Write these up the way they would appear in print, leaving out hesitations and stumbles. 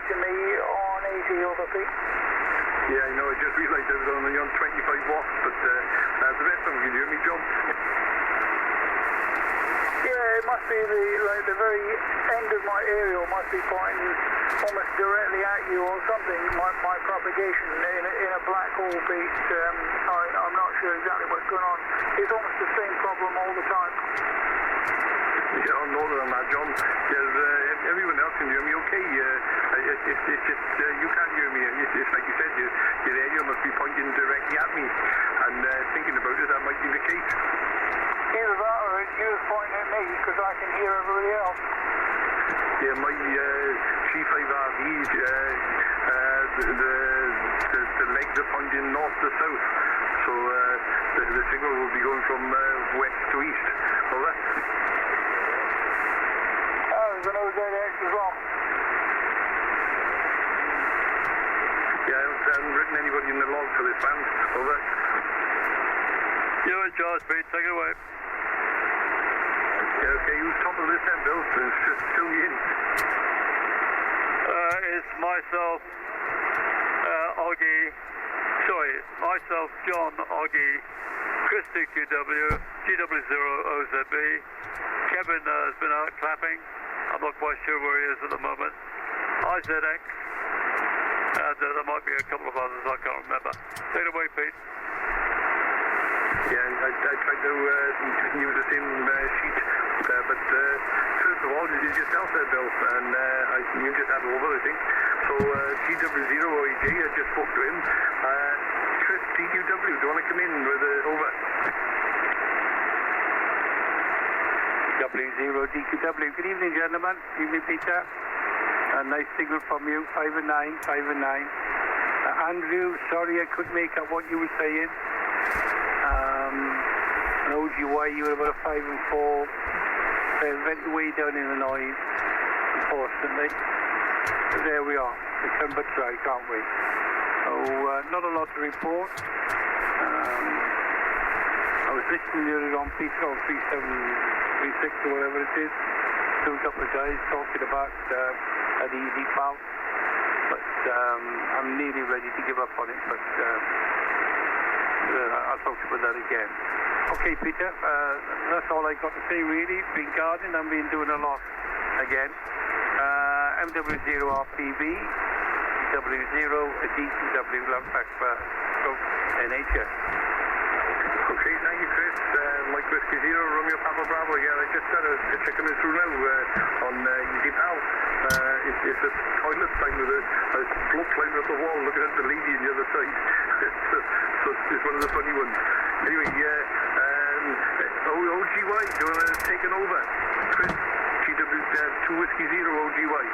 to me on 80 over Pete. Yeah, I know, I just realised I was only on 25 watts, but the rest of them, can you hear me, John? Yeah, it must be the very end of my aerial must be pointing almost directly at you or something, my propagation in a black hole beat. I'm not sure exactly what's going on. It's almost the same problem all the time. Yeah, no, that, John. Yeah, everyone else can hear me okay. It's just you can't hear me. It's like you said, your aerial must be pointing directly at me. And thinking about it, that might be the case. Either that or you pointing at me because I can hear everybody else. Yeah, my G5RV, the legs are pointing north to south. So the signal will be going from west to east. Over. There's an OZX as well. Yeah, I haven't written anybody in the log for this band. Over. You're in charge, Pete. Take it away. Yeah, okay, who's top of this then, Bill? Just fill me in. It's myself, myself, John, Oggy, Chris DQW, GW0OZB. Kevin has been out clapping. I'm not quite sure where he is at the moment. IZX, and there might be a couple of others I can't remember. Take it away, Pete. Yeah, I tried to use the same sheet, but first of all, you did yourself there, Bill, and you just had over, I think. So GW0OEJ, I just spoke to him. Chris DQW, do you want to come in with over? W0DQW. Good evening, gentlemen. Good evening, Peter. A nice signal from you. 5 and 9, 5 and 9. Andrew, sorry I couldn't make out what you were saying. An OGY, you were about a 5 and 4. Went way down in the noise, unfortunately. But there we are. We can but try, can't we? So, not a lot to report. I was listening earlier on Peter on 3736 or whatever it is. To a couple of guys talking about an easy pal. But I'm nearly ready to give up on it, but I'll talk about that again. Okay, Peter, that's all I got to say really. Been gardening, I've been doing a lot again. MW0RPB, W0, DQW, Lancaster, NHS. Okay, thank you, Chris. Mike Whiskey Zero, Romeo Papa Bravo. Yeah, I just got a picture coming through now on Easy Pal. It's a toilet sign with a bloke climbing up the wall looking at the lady on the other side. So it's one of the funny ones. Anyway, OGY, do you want to take it over? Chris, GW2 Whiskey Zero, OGY.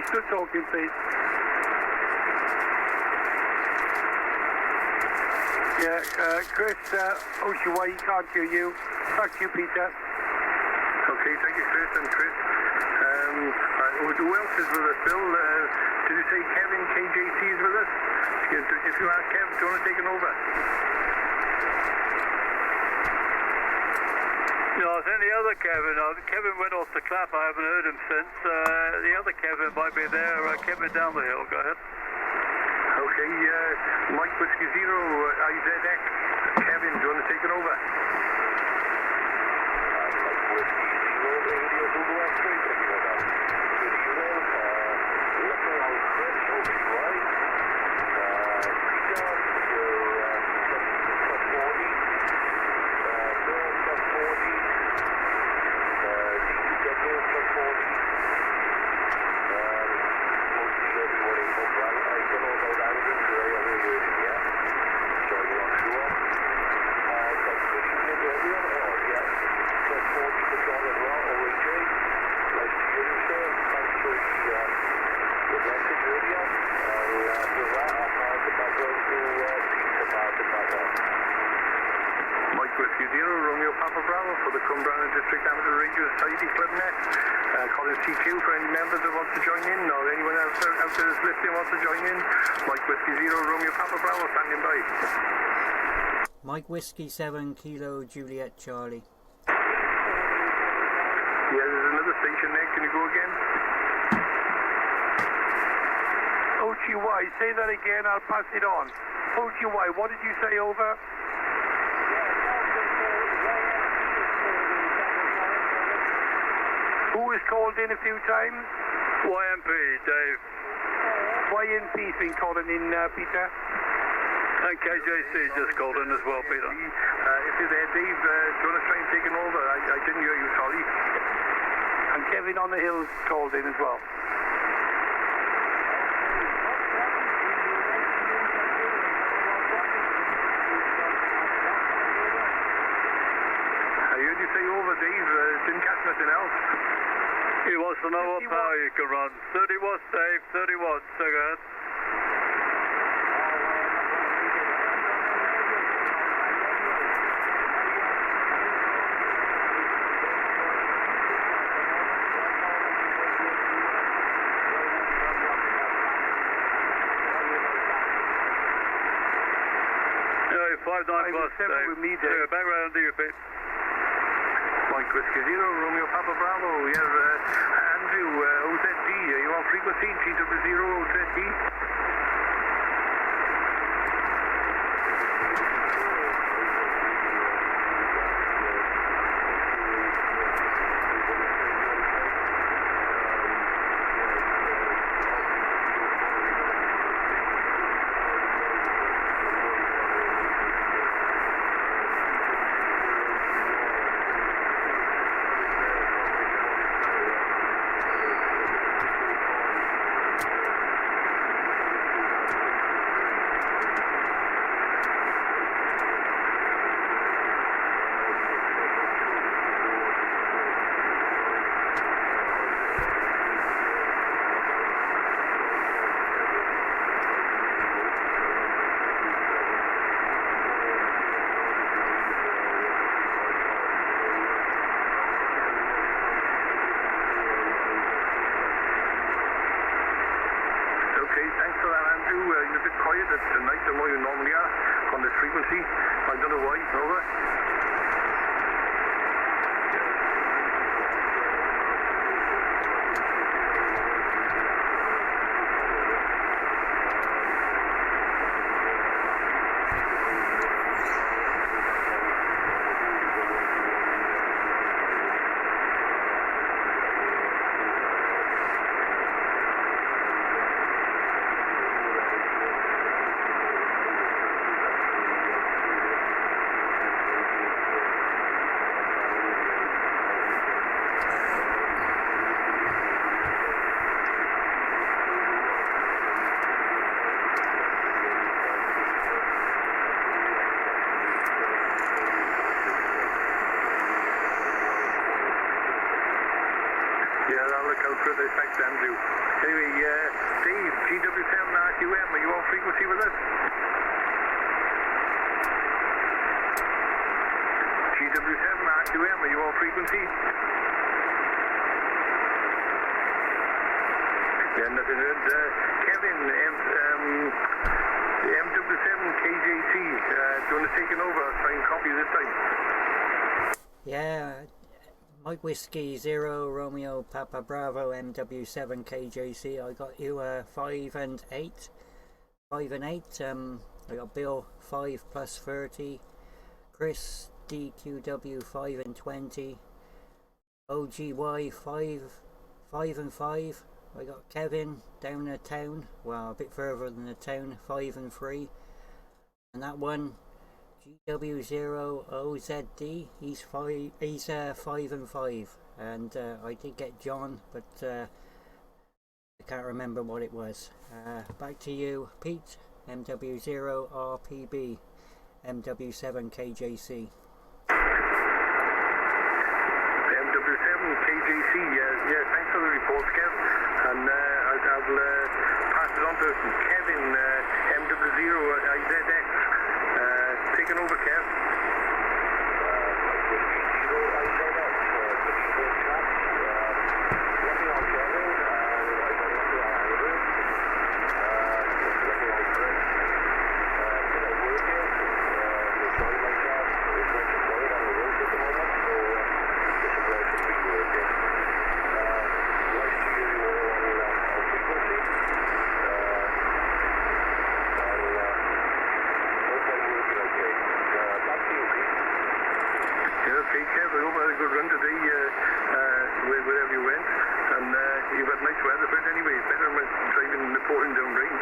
Still talking, please. Yeah, Chris, OGY, can't hear you. Back to you, Peter. Okay, thank you, Chris. And Chris, who else is with us, Bill? Did you say Kevin KJC is with us? If you ask Kev, do you want to take it over? No, I think the other Kevin went off the clap. I haven't heard him since. The other Kevin might be there. Kevin down the hill. Go ahead. Okay, Mike Whiskey Zero, IZX. Kevin, do you want to take it over? Mike Whiskey Zero, Radio Google X3, taking over. Good evening. Look around Chris, OGY. Peter, you're plus 40. Bill, plus 40. DQW, plus 40. Mostly everyone in Cobran. I don't know about Andrew, I haven't heard him yet. So I'm not sure. Whiskey Zero, Romeo Papa Bravo for the Cwmbran District Amateur Radio Society Club Net. Calling CQ for any members that want to join in, or anyone else out there that's listening wants to join in. Mike Whiskey Zero, Romeo Papa Bravo, standing by. Mike Whiskey 7 Kilo Juliet Charlie. Yeah, there's another station there. Can you go again? OGY, say that again, I'll pass it on. OGY, what did you say, over? Who was called in a few times? YMP, Dave. YNP's been calling in, Peter. And KJC just called in as well, Peter. If you're there, Dave, do you want to try and take him over? I didn't hear you, sorry. And Kevin on the Hills called in as well. I heard you say over, Dave. Didn't catch nothing else. He wants to know what power you can run. 30 watts, Dave, 30 watts. So go ahead. Yeah, 5-9 plus, Dave. With me, Dave. Yeah, back round to you, Pete. Mike Whiskey Zero, Romeo Papa Bravo. Here, Andrew, OZD. Are you on frequency? GW0 OZD. Thanks for that, Andrew. You're a bit quiet tonight than what you normally are on this frequency. I don't know why. Over. Yeah, that'll look out for the effect, Andrew. Anyway, Dave, GW7 RQM, are you on frequency with us? GW7 RQM, are you on frequency? Yeah, nothing heard. Kevin, MW7 KJC, do you want to take it over? Try and copy this time. Yeah, Mike Whiskey 0 Romeo Papa Bravo MW7 KJC. I got you 5 and 8. 5 and 8. I got Bill 5 plus 30. Chris DQW 5 and 20. OGY 5 and 5. I got Kevin down the town, well a bit further than the town, 5 and 3. And that one, GW0OZD, he's 5 and 5. And I did get John, but I can't remember what it was. Back to you, Pete. MW0RPB, MW7 KJC. MW7 KJC, yeah, thanks for the report, Kev. And I'll pass it on to Kevin, MW0IZX. Taking over, Kev. a good run today, wherever you went. And you've had nice weather for it anyway. It's better than driving and pouring down rain.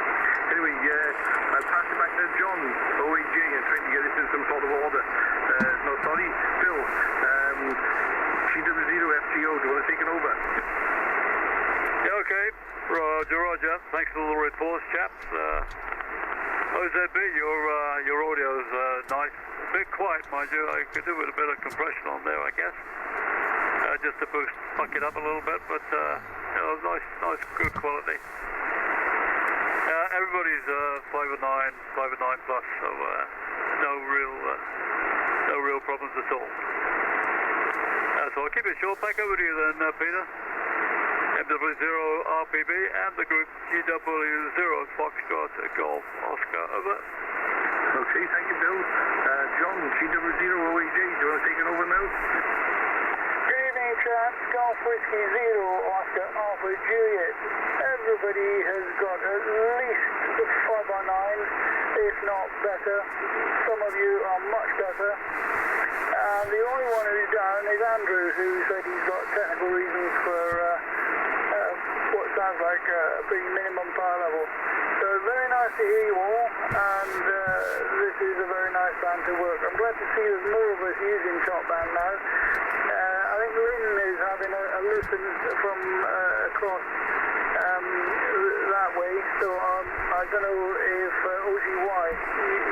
Anyway, I'll pass it back to John, OAJ, and trying to get it in some sort of order. No, sorry, Bill. CW0FTO, do you want to take it over? Yeah, okay. Roger, Roger. Thanks for the report, chaps. OZB, your audio's nice. A bit quiet, mind you. I could do with a bit of compression on there, I guess. Just to buck it up a little bit, but nice, good quality. Everybody's 5 and 9 plus, so no real problems at all. So I'll keep it short. Back over to you then, Peter. MW0RPB and the group GW0 Foxtrot Golf Oscar, over. Okay, thank you, Bill. John, CW0OAJ, do you want to take it over now? Good evening, chaps. Golf Whiskey Zero, Oscar Alpha Juliet. Everybody has got at least 5 or 9, if not better. Some of you are much better. And the only one who's down is Andrew, who said he's got technical reasons for what sounds like a pretty minimum power level. So very nice to hear you all, and this is a very nice band to work. I'm glad to see there's more of us using Top Band now. I think Lynn is having a listen from across that way, so I don't know if OGY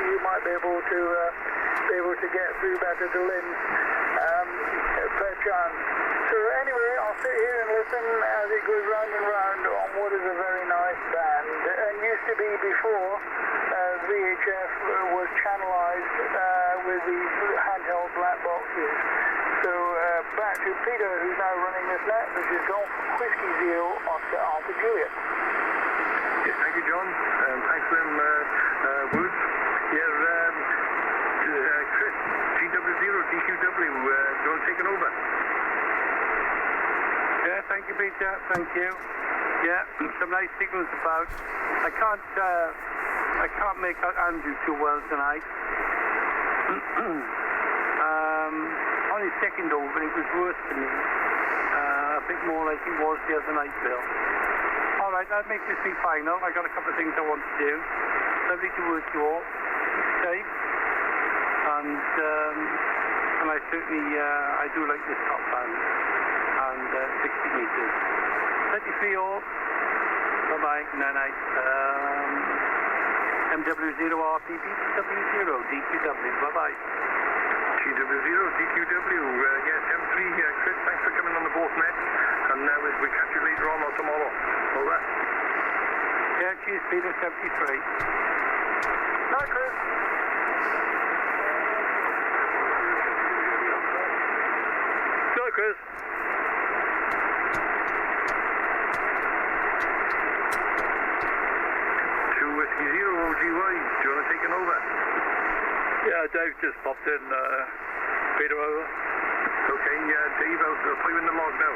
you might be able to get through better to Lynn per chance. So anyway, I'll sit here and listen as it goes round and round on what is a very nice band, and used to be before VHF was channelized with these handheld black boxes. So back to Peter, who's now running this net, which is Golf Whiskey Zero Oscar Alpha Juliet. Yes, thank you, John. Thanks for them words. Chris, GW0, DQW, do you want to take it over? Yeah, thank you, Peter. Thank you. Yeah, some nice signals about. I can't make out Andrew too well tonight. On his second over, it was worse for me. A bit more like it was the other night, Bill. All right, that makes this be final. I got a couple of things I want to do. Lovely to work you all. Safe. And I certainly I do like this top band and 60 meters. 33 all. Bye bye. Night night. MW0RPB W0 DQW. Bye bye. GW0 DQW. Yes, M3. Chris, thanks for coming on the boat net. And we'll catch you later on or tomorrow. Over. Yeah, cheers, Peter. 73. Night, Chris. Go, Chris. 2 Whiskey Zero OGY, do you want to take it over? Yeah, Dave just popped in. Peter, over. Okay, Dave, I'll put you in the log now.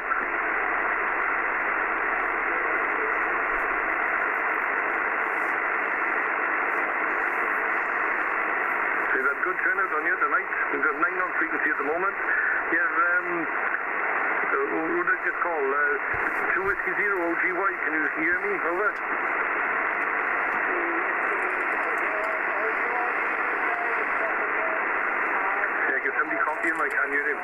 So we've had good turnout on you tonight. We've got 9 on frequency at the moment. Yeah, who did I just call? 2 Whiskey Zero OGY, can you hear me? Over. Yeah, can somebody copy him? I can't hear him.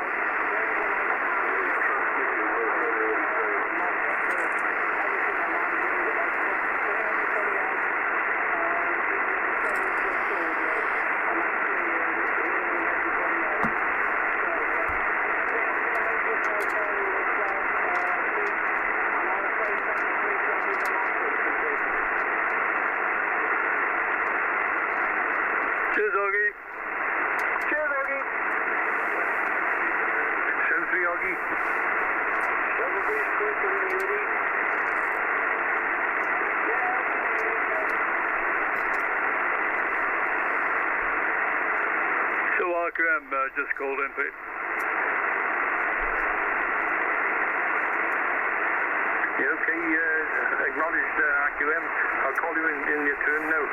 Cheers, Augie. Cheers, Augie. 73 Augie. So RQM just called in, Pete. Yeah, okay, acknowledged RQM. I'll call you in your turn now.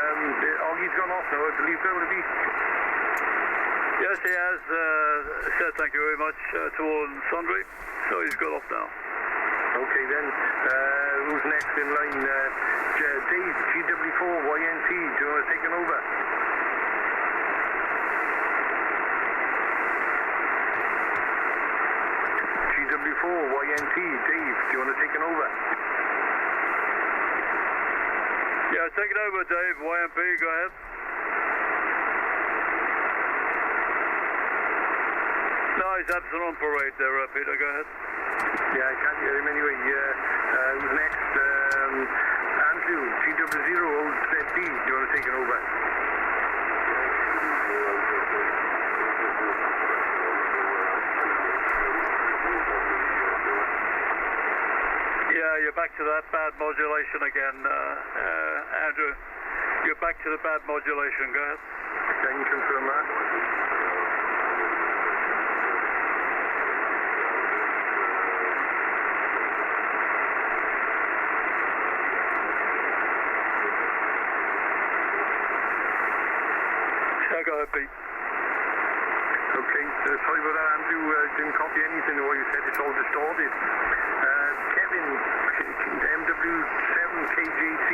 Augie's gone off now, I believe, that would be. Yeah, Yes, he has said thank you very much to all and sundry, so he's got off now. Okay then, who's next in line? Dave, GW4YNT, do you want to take it over? GW4YNT, Dave, do you want to take it over? Yeah, take it over, Dave. YMP, go ahead. No, he's absent on parade there, Peter, go ahead. Yeah, I can't hear him anyway. Who's next? Andrew, GW0ZB, do you want to take it over? Yeah, you're back to that bad modulation again, Andrew. You're back to the bad modulation, go ahead. Can you confirm that? Go ahead, Pete. Okay, sorry about that, Andrew. Didn't copy anything of what you said. It's all distorted. Kevin, MW7KJC,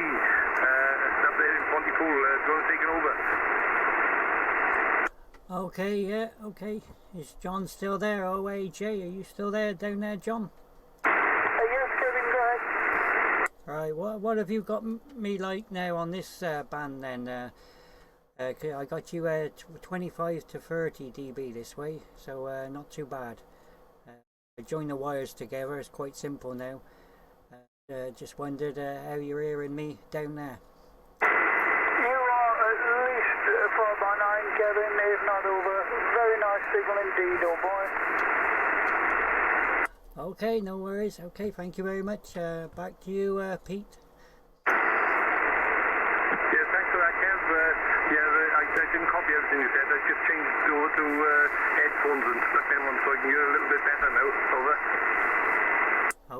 up there in Pontypool. Do you want to take it over? Okay, yeah, okay. Is John still there? OAJ, are you still there down there, John? Yes, Kevin, go ahead. Right, what have you got me like now on this band then? I got you 25 to 30 dB this way, so not too bad. I joined the wires together, it's quite simple now. Just wondered how you're hearing me down there. You are at least 4x9, Kevin, if not over. Very nice signal indeed, old boy. Okay, no worries. Okay, thank you very much. Back to you, Pete. Yeah, thanks for that, Kev. I didn't copy everything you said. I just changed it over to headphones and stuck them on so I can hear a little bit better now. Over.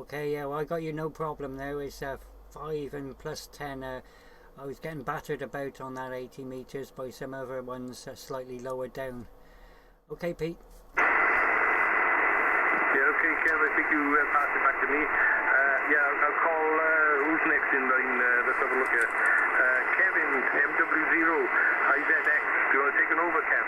Okay, yeah, well, I got you no problem now. It's 5 and plus 10. I was getting battered about on that 80 meters by some other ones slightly lower down. Okay, Pete. Yeah, okay, Kev, I think you passed it back to me. I'll call, who's next in line? Let's have a look at Kevin, MW0, IZX. Do you want to take it over, Kev?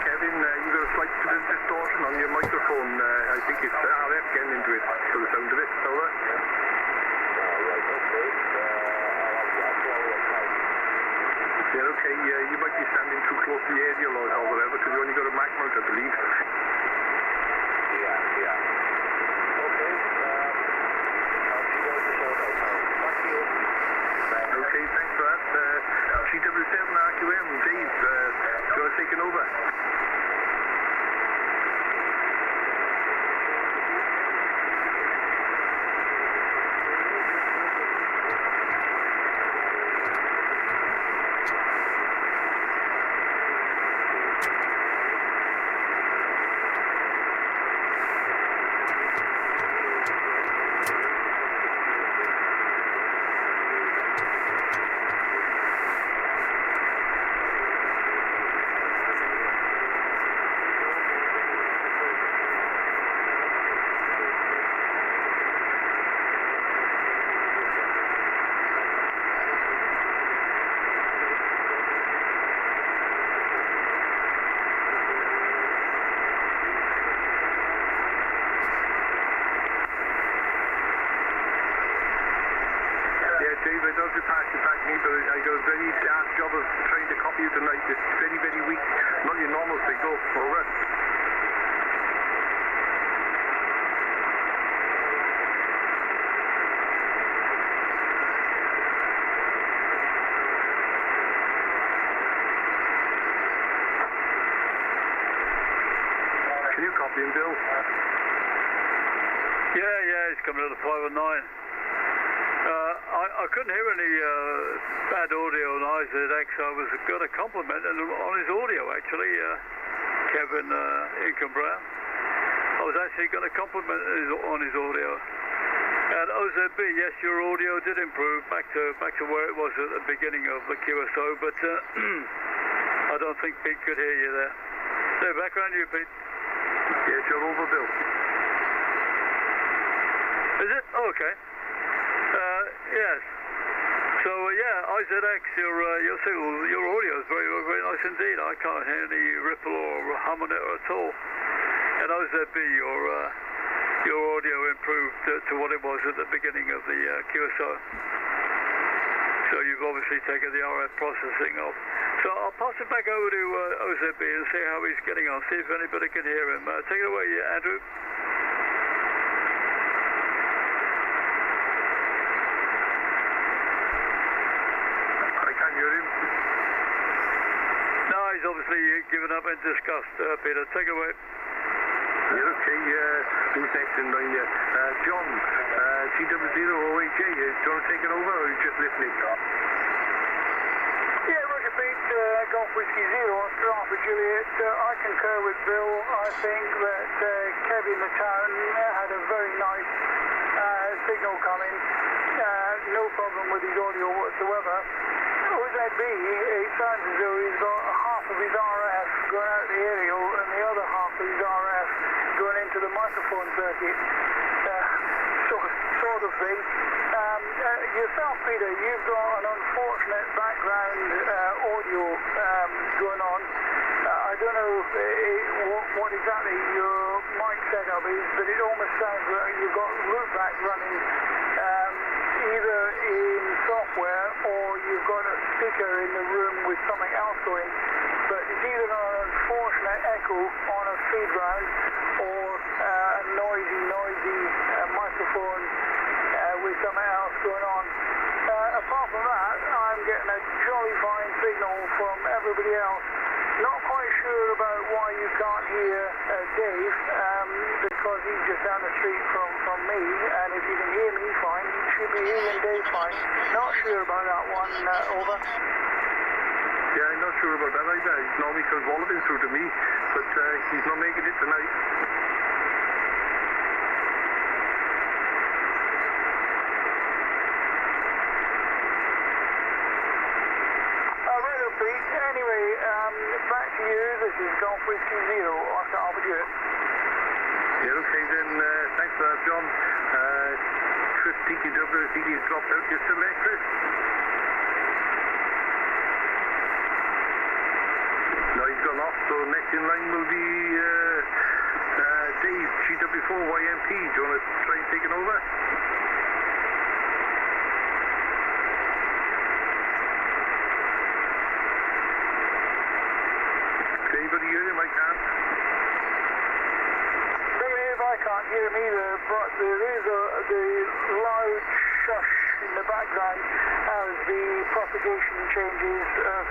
Kevin, you got a slight bit of distortion on your microphone. I think it's RF getting into it, for the sound of it. Over. Yeah, okay, you might be standing too close to the aerial or whatever, because you only got a Mac mount, I believe. Yeah. Okay, thanks for that. CW7RQM, Dave, you're taking over. Dave, I don't pass it back to me, but I got a very hard job of trying to copy you tonight. It's very, very weak. Not your normal signal. Over. Can you copy him, Bill? Yeah, he's coming out of 509. I couldn't hear any bad audio on IZX. I was going to compliment him on his audio, actually, Kevin cwmbran. I was actually going to compliment on his audio. And OZB, yes, your audio did improve back to where it was at the beginning of the QSO, but I don't think Pete could hear you there. So back around you, Pete. Yes, you're over, Bill. Is it? Oh, okay. Yes. So IZX, your signal, your audio is very, very nice indeed. I can't hear any ripple or hum on it at all. And OZB, your audio improved to what it was at the beginning of the QSO. So you've obviously taken the RF processing off. So I'll pass it back over to OZB and see how he's getting on. See if anybody can hear him. Take it away, Andrew. He's obviously given up in disgust, Peter. Take it away. Yeah, okay. Who's next in line here? John, CW0OHJ. Do you want to take it over, or are you just listening? Yeah, Roger Pete, Golf Whiskey Zero, Oscar Alpha Juliet. I concur with Bill. I think that Kevin the Town had a very nice signal coming. No problem with his audio whatsoever. OZB, it sounds as though he's got half of his RF going out the aerial and the other half of his RF going into the microphone circuit, sort of thing. Yourself, Peter, you've got an unfortunate background audio going on. I don't know what exactly your mic setup is, but it almost sounds like you've got loopback running either in software or you've got a speaker in the room with something else going. But it's either an unfortunate echo on a feed round or a noisy microphone with something else going on. Apart from that, I'm getting a jolly fine signal from everybody else. Not quite sure about why you can't hear Dave, because he's just down the street from me, and if you can hear me fine, you should be hearing Dave fine. Not sure about that one, over. Yeah, I'm not sure about that either. He's normally comes volleying through to me, but he's not making it tonight. Anyway, back to you. This is Golf Whiskey Zero, Oscar Alpha Juliet. Yeah, okay then. Thanks for that, John. Chris TQW, I think he's dropped out. You still there, Chris? No, he's gone off. So next in line will be Dave, GW4YMP. Do you want to try and take it over? Anybody hear him? I can't. I can't hear him either, but there is the loud shush in the background as the propagation changes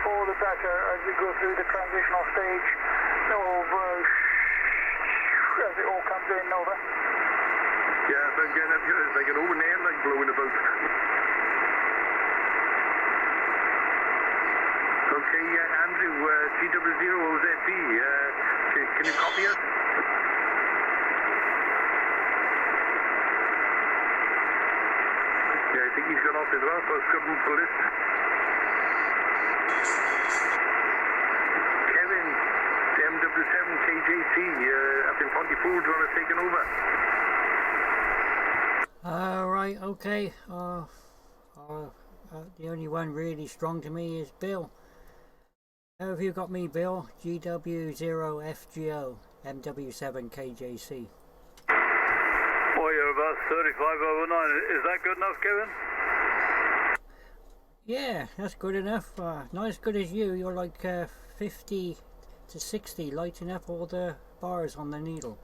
for the better as we go through the transitional stage of as it all comes in, over. Yeah, if I'm getting up here, it's like an open airline blowing about. Okay, Andrew, CW0OZB, can you copy us? Yeah, I think he's gone off as well, so I'll scrub him for list. Kevin, MW7KJC, up in Pontypool, do you want to take it over? Right, okay. The only one really strong to me is Bill. How have you got me, Bill? GW0FGO, MW7KJC. Well, you're about 35 over 9. Is that good enough, Kevin? Yeah, that's good enough. Not as good as you. You're like 50 to 60, lighting up all the bars on the needle.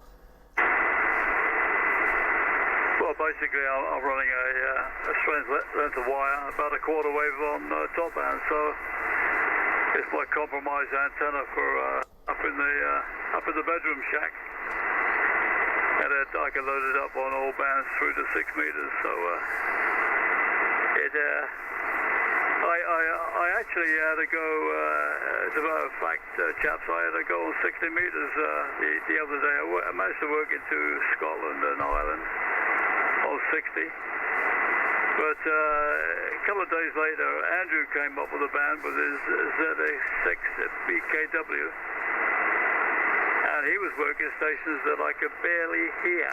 Well, basically, I'm running a strength length of wire, about a quarter wave on top band, so it's my compromised antenna for up in the bedroom shack. and I can load it up on all bands through to 6 meters. So I actually had to go, as a matter of fact, chaps, I had to go on 60 meters the other day. I managed to work into Scotland and Ireland on 60. But a couple of days later, Andrew came up with a band with his ZX6 BKW. And he was working stations that I could barely hear.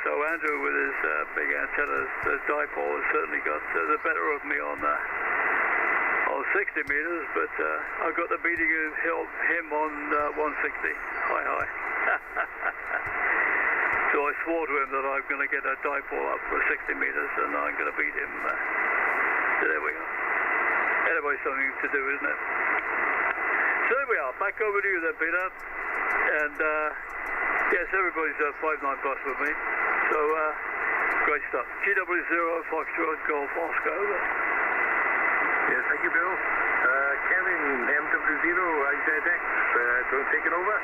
So Andrew, with his big antennas, the dipole, has certainly got the better of me on 60 meters, but I got the beating of him on 160. Hi. So I swore to him that I'm going to get a dipole up for 60 meters, and I'm going to beat him. So there we go. Anyway, something to do, isn't it? So there we are. Back over to you then, Peter. And yes, everybody's 5-9 plus with me. So great stuff. GW0 Foxtrot Golf Oscar. Over. Yes, thank you, Bill. Kevin, MW0 IZX, taking over.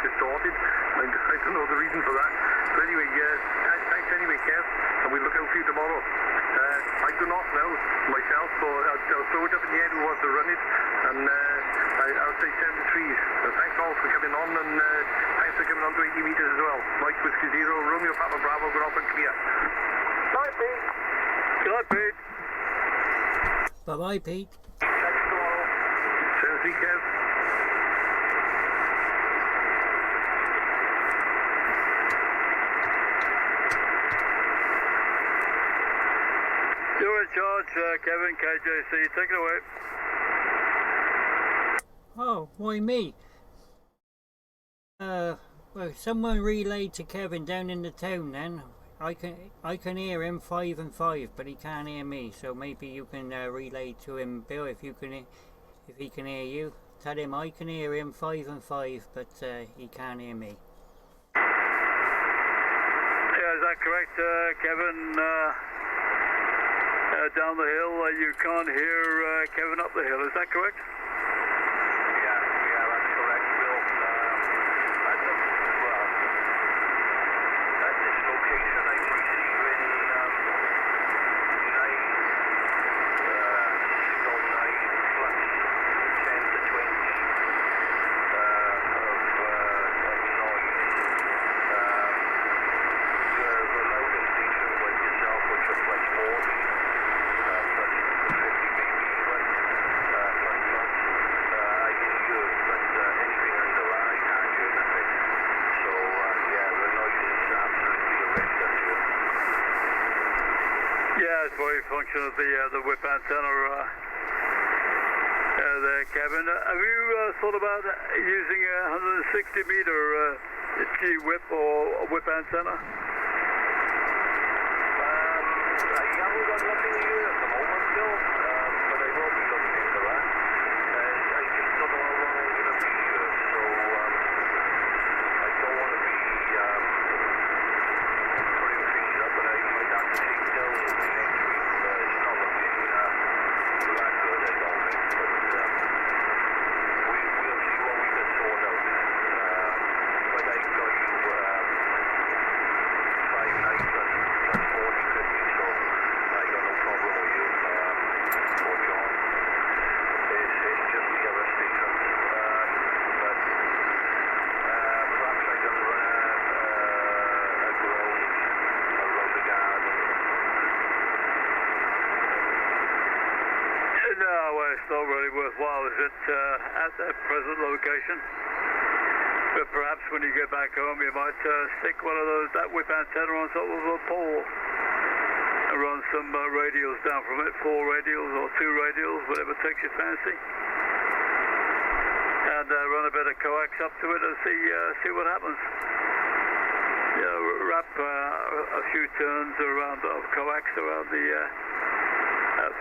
Distorted. I don't know the reason for that. So anyway, thanks anyway, Kev, and we'll look out for you tomorrow. I do not know myself, so I'll throw it up in the air who wants to run it, and I'll say 73. So thanks all for coming on, and thanks for coming on to 80 meters as well. Mike Whiskey Zero, Romeo Papa Bravo, good off and clear. Bye, Pete. Good, Pete. Bye-bye, Pete. Thanks tomorrow. 73, Kev. You're in charge, Kevin, KJC. Take it away. Oh, why me? Well, someone relayed to Kevin down in the town then. I can hear him 5 and 5, but he can't hear me. So maybe you can relay to him, Bill, if he can hear you. Tell him I can hear him 5 and 5, but he can't hear me. Yeah, is that correct, Kevin? Down the hill, you can't hear Kevin up the hill. Is that correct? Yeah, that's correct, Bill. At this location, I'm receiving signal 9 plus 10 to 20 of noise. The louder stations like yourself, which are plus 40. Yeah, it's very function of the whip antenna there, Kevin. Have you thought about using a 160 meter G-whip or whip antenna? I haven't got nothing here at the moment, Bill, but I will be looking into that. I just don't know how long I'm going to be here, so I don't want to be putting things up, and I might have to take down next week. It's not looking that good, I don't think, but we'll see what we can sort out. worthwhile is it at that present location. But perhaps when you get back home, you might stick one of that whip antenna on top of a pole and run some radials down from it, 4 radials or 2 radials, whatever takes your fancy. And run a bit of coax up to it and see what happens. You know, wrap a few turns around of coax around the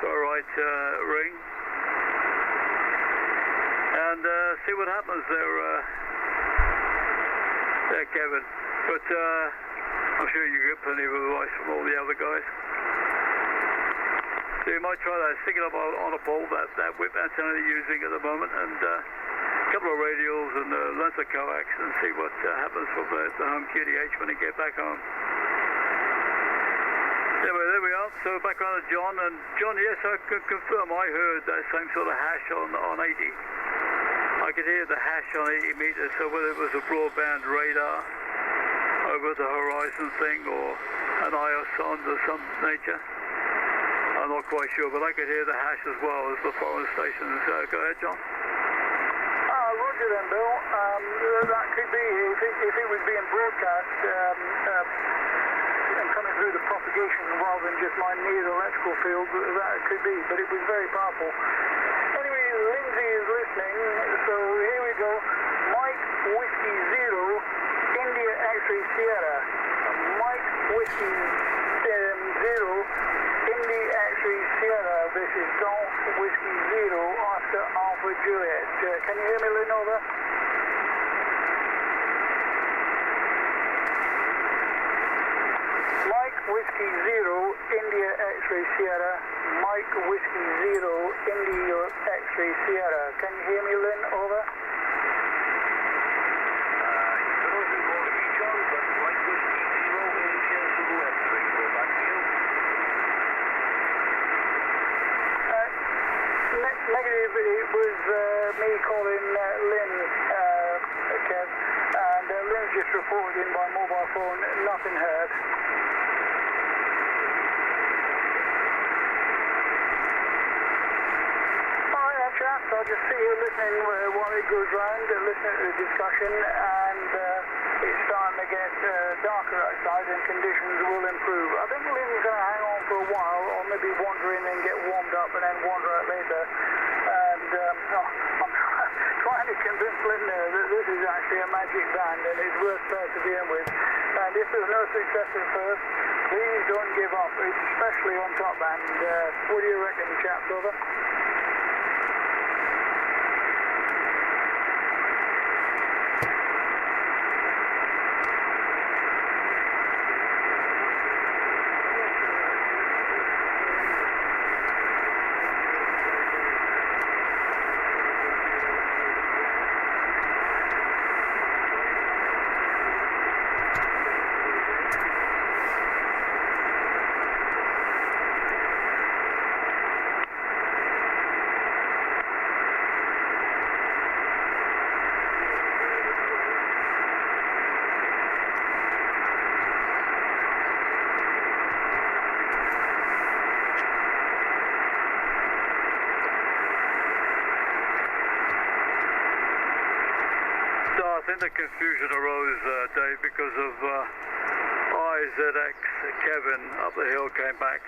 far right ring, and see what happens there, Kevin. But I'm sure you get plenty of advice from all the other guys. So you might try that, stick it up on a pole, that whip antenna you're using at the moment, and a couple of radials and a length of coax, and see what happens from the home QTH when you get back home. Anyway, there we are. So back on to John, and John, yes, I can confirm I heard that same sort of hash on 80. I could hear the hash on 80 meters, so whether it was a broadband radar over the horizon thing or an iosonde of some nature, I'm not quite sure, but I could hear the hash as well as the foreign stations. Go ahead, John. Roger then, Bill. That could be, if it was being broadcast and coming through the propagation rather than just lying near the electrical field, that could be, but it was very powerful. Anyway, Lindsay is listening, so here we go. Mike Whiskey Zero, India X-Ray Sierra. Mike Whiskey Zero, India X-Ray Sierra. This is Golf Whiskey Zero, Oscar Alpha Juliet. Can you hear me, Lynn, over? Mike Whiskey Zero, India X-Ray Sierra. Mike Whiskey Zero, India X-Ray Sierra. Can you hear me, Lynn, over? Negative, it was me calling Lynn, Kev, and Lynn's just reported in by mobile phone, nothing heard. Alright then, chaps, I'll just sit here listening while it goes round, listening to the discussion, and it's starting to get darker outside and conditions will improve. I think Lynn's going to hang on for a while, or maybe wander in and get warmed up and then wander out later. I'm trying to convince Lynn that this is actually a magic band and it's worth persevering with. And if there's no success at first, please don't give up, especially on top band. What do you reckon, chaps, over? I think the confusion arose, Dave, because of IZX Kevin up the hill came back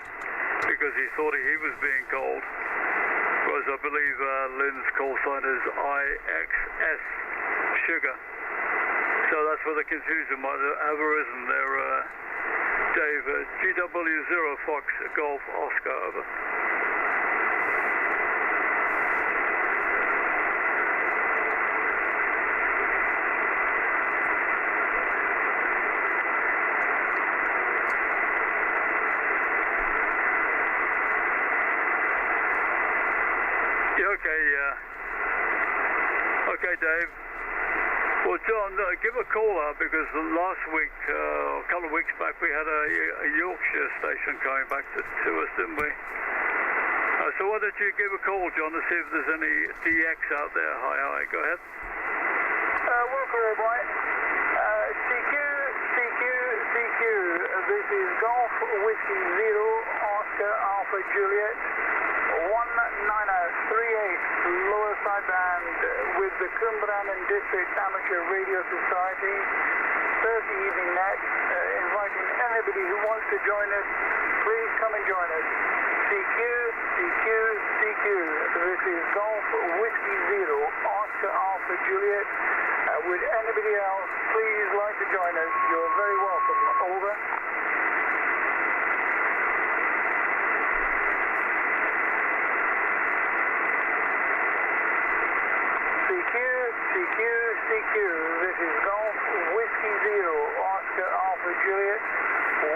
because he thought he was being called, whereas I believe Lynn's call sign is IXS Sugar. So that's where the confusion might have arisen there, Dave. GW0 Fox Golf Oscar, over. Okay, Dave. Well, John, give a call out because last week, a couple of weeks back, we had a Yorkshire station coming back to us, didn't we? So why don't you give a call, John, to see if there's any DX out there? Hi, go ahead. Welcome, all right. CQ. This is Golf Whiskey Zero, Oscar Alpha Juliet, 1938, low sideband with the Cwmbran and District Amateur Radio Society. Thursday evening net, inviting anybody who wants to join us, please come and join us. CQ, CQ, CQ. This is Golf Whiskey Zero, Oscar Alpha Juliet. Would anybody else please like to join us? You're very welcome. Over. CQ, CQ, CQ. This is Golf Whiskey Zero, Oscar Alpha Juliet,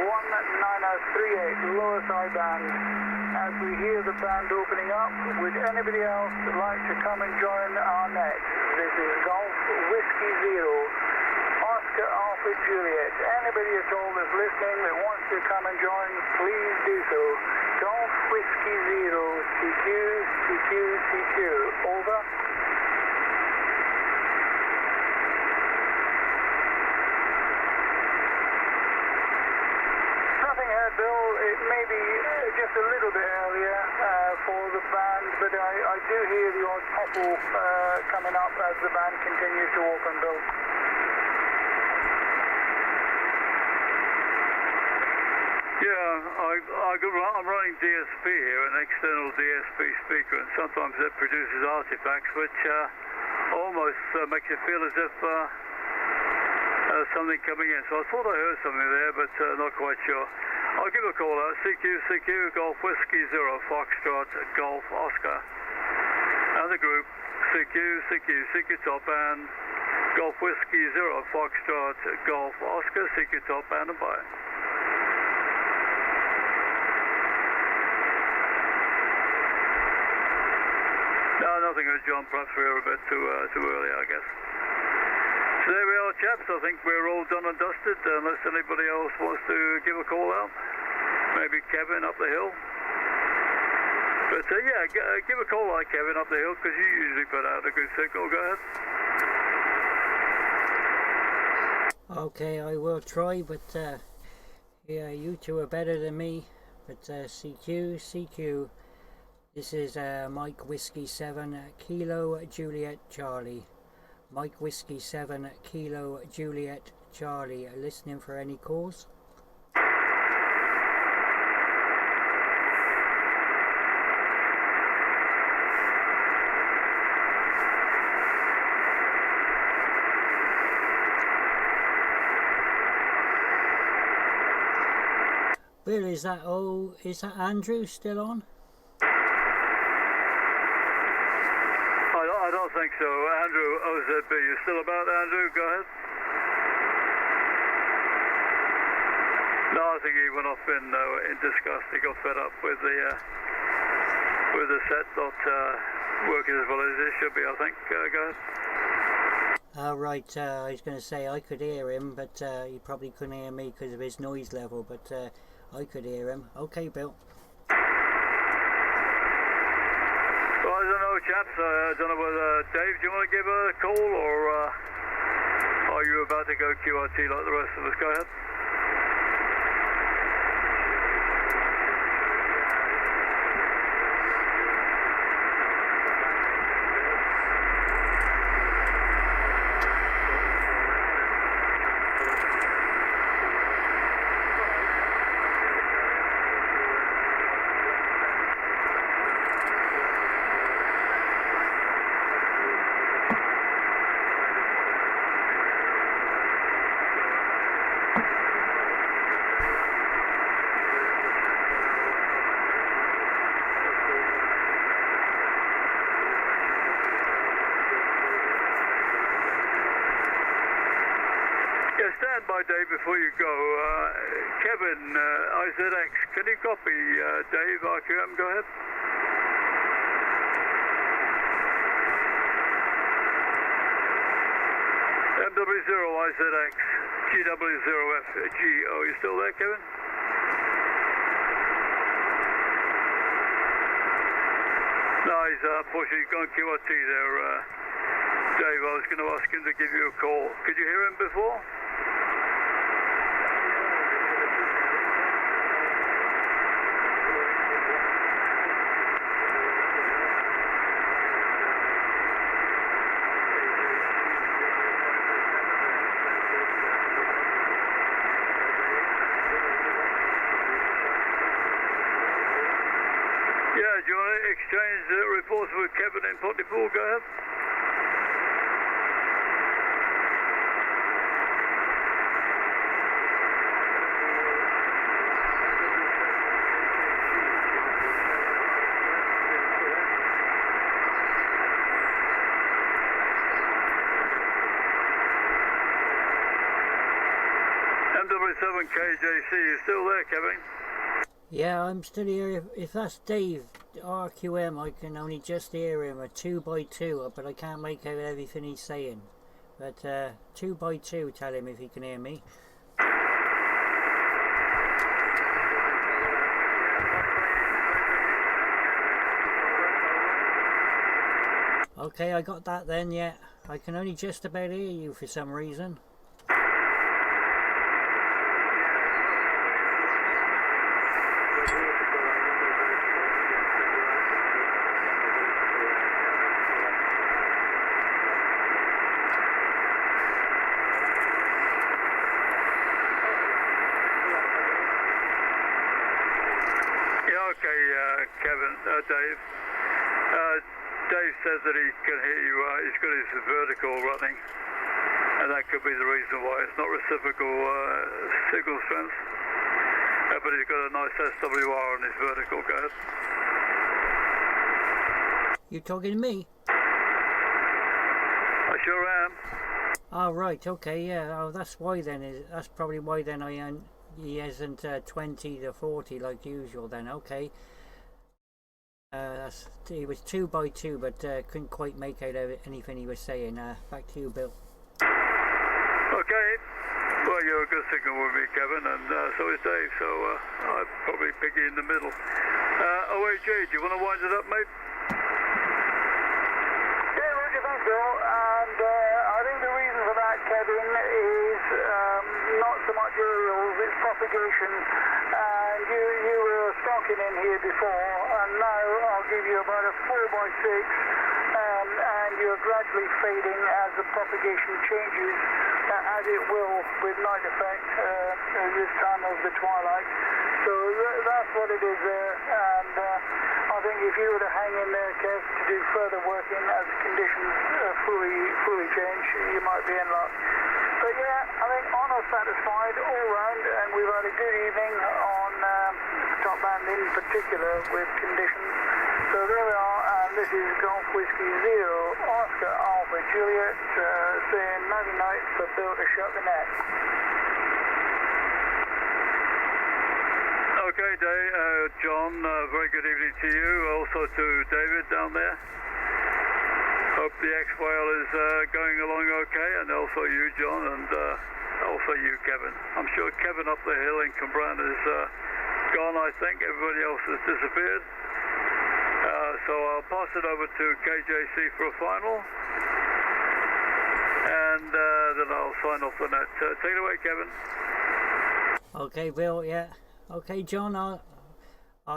19038, lower sideband. As we hear the band opening up, would anybody else like to come and join our net? This is Golf Whiskey Zero, Oscar Alpha Juliet. Anybody at all that's listening that wants to come and join, please do so. Golf Whiskey Zero, CQ, CQ, CQ. Over. Bill, it may be just a little bit earlier for the band, but I do hear the odd popple coming up as the band continues to open, Bill. Yeah, I'm running DSP here, an external DSP speaker, and sometimes it produces artifacts which almost makes it feel as if something coming in. So I thought I heard something there, but not quite sure. I'll give a call out. CQ, CQ, Golf Whiskey Zero, Foxtrot, Golf Oscar. And the group, CQ, CQ, CQ top band, Golf Whiskey Zero, Foxtrot, Golf Oscar, CQ top band and bye. No, nothing with John. Perhaps we were a bit too early, I guess. So there we are, chaps. I think we're all done and dusted, unless anybody else wants to give a call out. Maybe Kevin up the hill. But yeah, give a call like Kevin up the hill, because you usually put out a good signal. Go ahead. Okay, I will try, but yeah, you two are better than me. But CQ, CQ. This is Mike Whiskey 7 Kilo Juliet Charlie. Mike Whiskey 7 Kilo Juliet Charlie. Listening for any calls? Bill, is that Andrew still on? I don't think so. Andrew OZB, you still about, Andrew? Go ahead. No, I think he went off in disgust. He got fed up with the set not working as well as it should be, I think. Go ahead. Right, I was going to say I could hear him, but he probably couldn't hear me because of his noise level, but I could hear him. Okay, Bill. Well, I don't know, chaps. I don't know whether Dave, do you want to give a call, or are you about to go QRT like the rest of us? Go ahead. Stand by, Dave, before you go. Kevin, IZX, can you copy Dave, RQM? Go ahead. MW0 IZX, GW0FG. Oh, you still there, Kevin? No, he's pushing. He's gone QRT there, Dave. I was going to ask him to give you a call. Could you hear him before? reports with Kevin in Pontypool. Go ahead. MW7KJC, you still there, Kevin? Yeah, I'm still here. If that's Dave RQM, I can only just hear him, a 2x2, but I can't make out everything he's saying. But 2x2, tell him if he can hear me. Okay, I got that then, yeah. I can only just about hear you for some reason. Dave. Dave says that he can hear you. He's got his vertical running, and that could be the reason why it's not reciprocal signal strength. But he's got a nice SWR on his vertical. Go ahead. You talking to me? I sure am. Oh right, okay, yeah. Oh, that's why then. That's probably why then he hasn't 20 to 40 like usual. Then okay. He was 2x2, but couldn't quite make out anything he was saying. Back to you, Bill. Okay. Well, you're a good signal with me, Kevin, and so is Dave, so I'll probably pick you in the middle. OAG, do you want to wind it up, mate? Yeah, Roger, thanks, Bill. And I think the reason for that, Kevin, is not so much aerials, it's propagation. And you were stocking in here before, and now I'll give you about a 4x6, and you're gradually fading as the propagation changes, as it will with night effect this time of the twilight. So that's what it is there, and I think if you were to hang in there, Kev, to do further working as conditions fully change, you might be in luck. But yeah, I think Arnold's satisfied all round, and we've had a good evening on top band in particular with conditions. So there we are, and this is Golf Whiskey Zero, Oscar Alpha Juliet, saying nighty night for Bill to shut the net. Okay, Dave, John, very good evening to you, also to David down there. Hope the X-Whale is going along okay, and also you, John, and also you, Kevin. I'm sure Kevin up the hill in cwmbran is gone, I think. Everybody else has disappeared. So I'll pass it over to KJC for a final, and then I'll sign off the net. Take it away, Kevin. Okay, Bill, yeah. Okay, John, I'll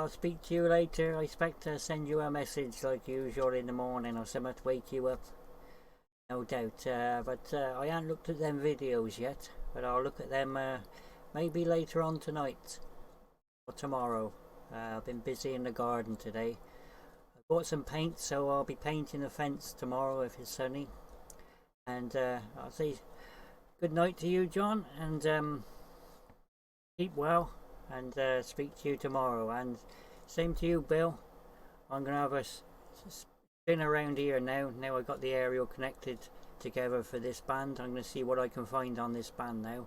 speak to you later. I expect to send you a message like usual in the morning or something to wake you up. No doubt. But I haven't looked at them videos yet. But I'll look at them maybe later on tonight or tomorrow. I've been busy in the garden today. I bought some paint, so I'll be painting the fence tomorrow if it's sunny. And I'll say good night to you, John, and keep well. And speak to you tomorrow, and same to you, Bill. I'm gonna have a spin around here now I got the aerial connected together for this band. I'm gonna see what I can find on this band now.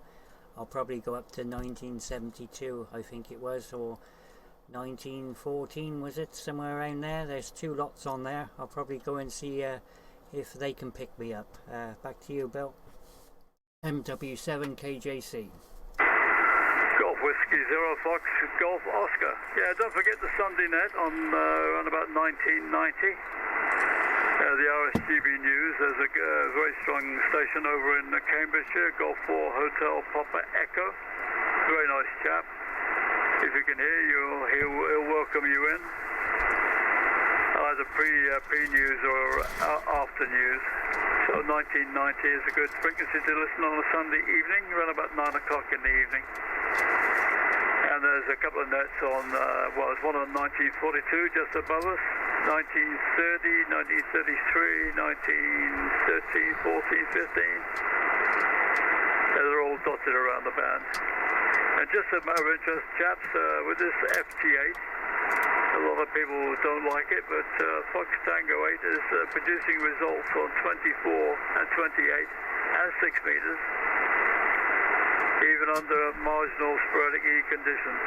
I'll probably go up to 1972, I think it was, or 1914, was it, somewhere around there. There's 2 lots on there. I'll probably go and see if they can pick me up. Back to you, Bill. MW7KJC. Golf Whiskey Zero Fox Golf Oscar. Yeah, don't forget the Sunday net on around about 1990. The RSGB News. There's a very strong station over in Cambridgeshire. Golf 4 Hotel Papa Echo. Very nice chap. If you can hear you, he'll welcome you in. Either pre-news or after news. So 1990 is a good frequency to listen on a Sunday evening, around about 9 o'clock in the evening. And there's a couple of nets on, there's one on 1942 just above us, 1930, 1933, 1913, 14, 15. They're all dotted around the band. And just a matter of interest, chaps, with this FT8, a lot of people don't like it, but Fox Tango 8 is producing results on 24 and 28 and 6 meters, even under marginal sporadic E conditions.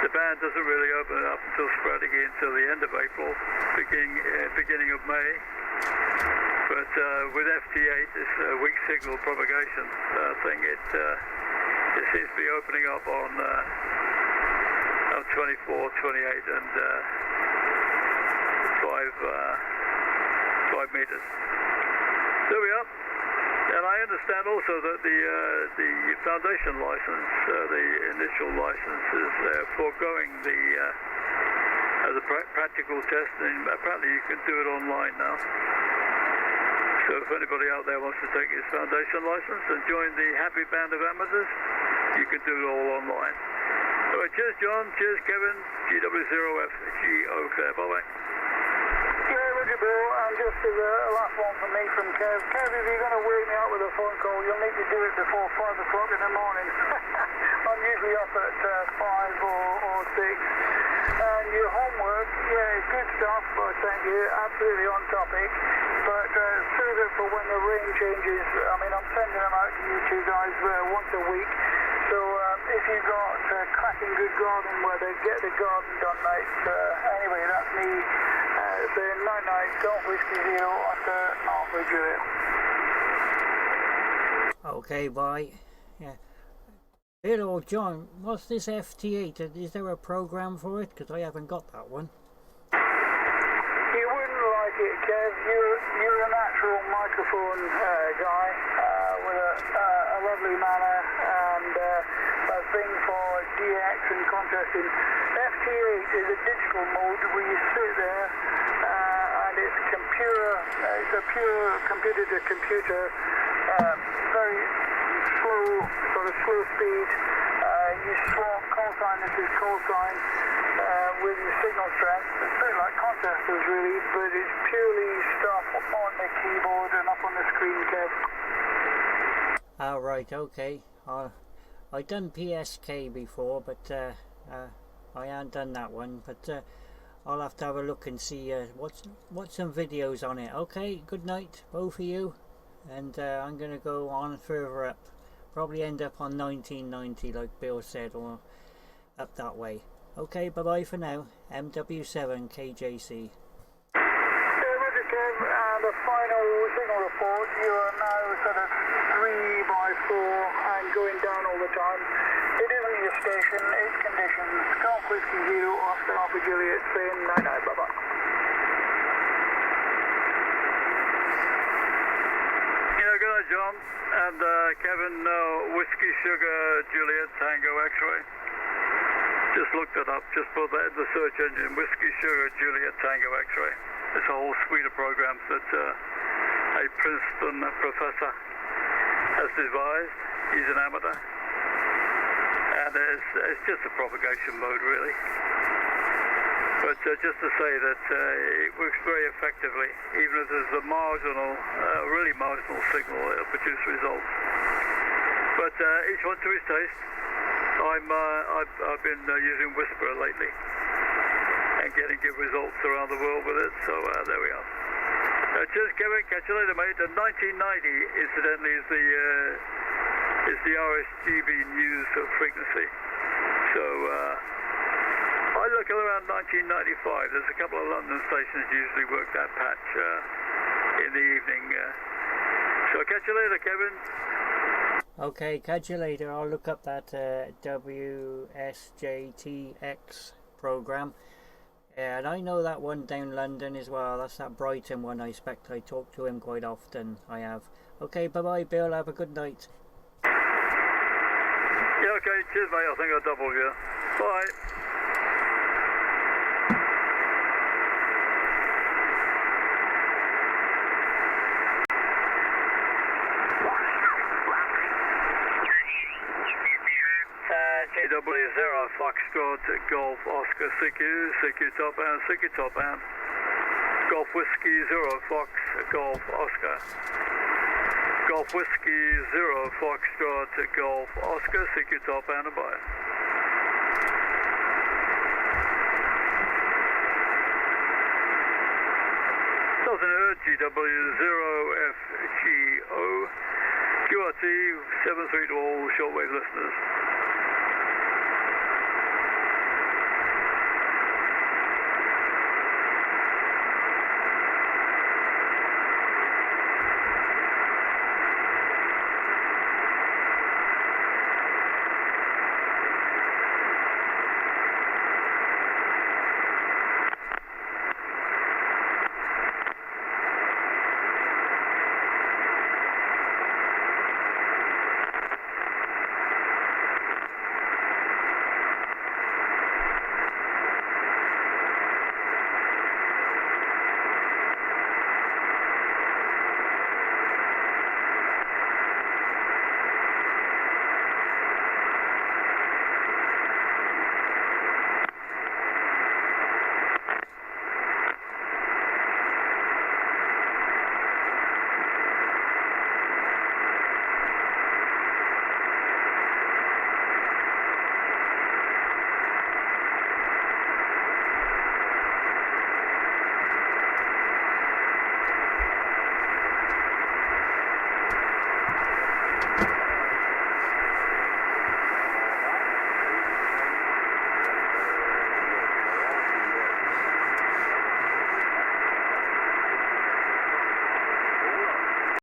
The band doesn't really open up until sporadic E until the end of April, beginning of May. But with FT8, this weak signal propagation thing, it seems to be opening up on 24, 28, and 5 meters. There we are. And I understand also that the foundation license, the initial license, is foregoing the practical test, and apparently you can do it online now. So if anybody out there wants to take his foundation license and join the happy band of amateurs, you can do it all online. All right, cheers, John. Cheers, Kevin. GW0FGO Fair. Bye-bye. Yeah, Roger, Bill. And just as a last one from me from Kev. Kev, if you're going to wake me up with a phone call, you'll need to do it before 5 o'clock in the morning. I'm usually up at 5 or 6. And your homework, yeah, good stuff. Thank you. Absolutely on topic. But save it for when the rain changes. I mean, I'm sending them out to you two guys once a week. So if you've got cracking good garden weather, get the garden done, mate. Anyway, that's me. Saying night-night, Golf Whiskey Zero after Alpha Juliet. Okay, bye. Yeah. Bill or John, what's this FT8? Is there a program for it? Because I haven't got that one. You wouldn't like it, Kev. You're a natural microphone guy with a lovely manner and a thing for DX and contrasting. FT8 is a digital mode where you sit there and it's a pure computer-to-computer, very slow, sort of slow speed. You swap cosine into cosine with your signal strength. It's a bit like contrastors really, but it's purely stuff on the keyboard and up on the screen, Kev. Ah, right, okay. I done PSK before, but I haven't done that one. But I'll have to have a look and see what's some videos on it. Okay, good night, both of you. And I'm going to go on further up. Probably end up on 1990, like Bill said, or up that way. Okay, bye-bye for now. MW7 KJC. Roger, Kev, and a final signal report. You are now sort of 3x4 and going down all the time. It isn't your station, it's conditions. Golf Whiskey Zero, Oscar Alpha Juliet, saying night-night, bye-bye. Yeah, good night, John. And Kevin, Whiskey Sugar Juliet Tango X-Ray. Just looked it up, just put that in the search engine, Whiskey Sugar Juliet Tango X-Ray. It's a whole suite of programs that a Princeton professor has devised. He's an amateur. And it's just a propagation mode, really. But just to say that it works very effectively, even if there's a marginal, really marginal signal, it'll produce results. But each one to his taste. I've been using Whisperer lately and getting good results around the world with it. So there we are. Cheers, Kevin. Catch you later, mate. And 1990, incidentally, is the RSGB news frequency. So I look at around 1995. There's a couple of London stations usually work that patch in the evening. So catch you later, Kevin. Okay, catch you later. I'll look up that WSJTX program. And I know that one down London as well. That's that Brighton one. I expect I talk to him quite often. I have. Okay, bye-bye, Bill. Have a good night. Yeah, okay. Cheers, mate. I think I doubled you. Bye. CW0 Foxtrot Golf Oscar CQ top bound. Golf Whiskey 0 Fox Golf Oscar. Golf Whiskey 0 Foxtrot Golf Oscar, CQ top and a by. Southern Earth GW0FGO QRT 73 to all shortwave listeners.